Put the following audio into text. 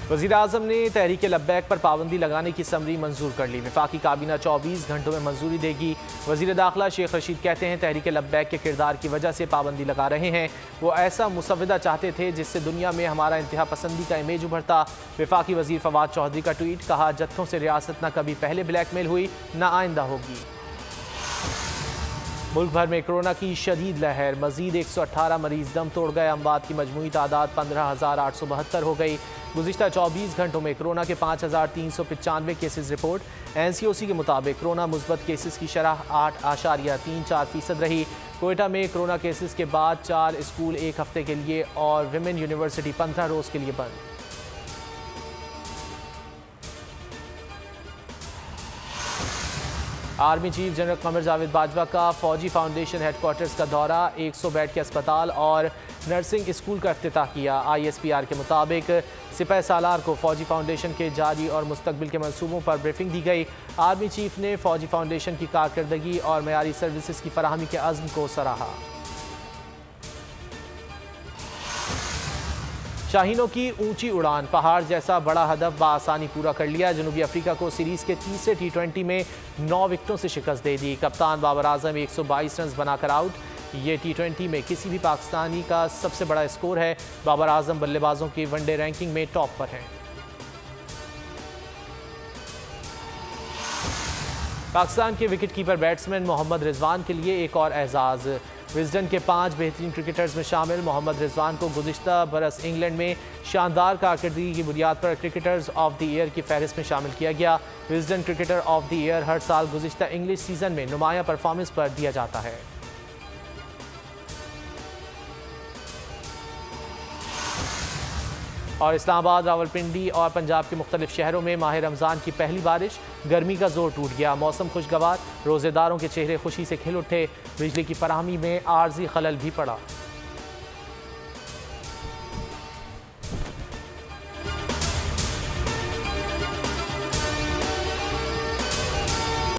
वज़ीर-ए-आज़म ने तहरीक लब्बैक पर पाबंदी लगाने की समरी मंजूर कर ली। वफाकी काबीना 24 घंटों में मंजूरी देगी। वज़ीर दाखिला शेख रशीद कहते हैं तहरीक लब्बैक के किरदार की वजह से पाबंदी लगा रहे हैं। वो ऐसा मुसव्वदा चाहते थे जिससे दुनिया में हमारा इंतहा पसंदी का इमेज उभरता। वफाकी वज़ीर फवाद चौधरी का ट्वीट, कहा जत्थों से रियासत न कभी पहले ब्लैकमेल हुई न आइंदा होगी। मुल्क भर में कोरोना की शदीद लहर, मजीद 118 मरीज दम तोड़ गए। अमवात की मजमूई तादाद 15,872 हो गई। गुज़िश्ता 24 घंटों में कोरोना के 5,395 केसेस रिपोर्ट। NCOC के मुताबिक कोरोना मुस्बत केसेस की शरह 8.34% रही। कोयटा में कोरोना केसेस के बाद 4 स्कूल एक हफ्ते के लिए और विमेन यूनिवर्सिटी 15 रोज़ के लिए बंद। Army chief general Qamar Javed Bajwa का फौजी फाउंडेशन हेडक्वार्टर्स का दौरा, 100 बेड के अस्पताल और नर्सिंग स्कूल का इफ्तिताह किया। ISPR के मुताबिक सिपह सालार को फौजी फाउंडेशन के जारी और मुस्तकबिल के मंसूबों पर ब्रीफिंग दी गई। आर्मी चीफ ने फौजी फाउंडेशन की कारकर्दगी और मयारी सर्विसेज की फराहमी के अज़्म को सराहा। शाहीनों की ऊंची उड़ान, पहाड़ जैसा बड़ा हदफ बआसानी पूरा कर लिया। जनूबी अफ्रीका को सीरीज के तीसरे T20 में 9 विकेटों से शिकस्त दे दी। कप्तान बाबर आजम 122 रन बनाकर आउट। ये T20 में किसी भी पाकिस्तानी का सबसे बड़ा स्कोर है। बाबर आजम बल्लेबाजों की वनडे रैंकिंग में टॉप पर हैं। पाकिस्तान के विकेटकीपर बैट्समैन मोहम्मद रिजवान के लिए एक और एजाज़। विजडन के 5 बेहतरीन क्रिकेटर्स में शामिल मोहम्मद रिजवान को गुज़िश्ता बरस इंग्लैंड में शानदार कारकर्दगी की बुनियाद पर क्रिकेटर्स ऑफ द ईयर की फहरिस्त में शामिल किया गया। Wisden cricketer of the year हर साल गुज़िश्ता इंग्लिश सीज़न में नुमाया परफॉर्मेंस पर दिया जाता है। और इस्लामाबाद, रावलपिंडी और पंजाब के मुख्तलिफ शहरों में माह रमज़ान की पहली बारिश, गर्मी का जोर टूट गया। मौसम खुशगवार, रोज़ेदारों के चेहरे खुशी से खिल उठे। बिजली की फराहमी में आर्जी खलल भी पड़ा।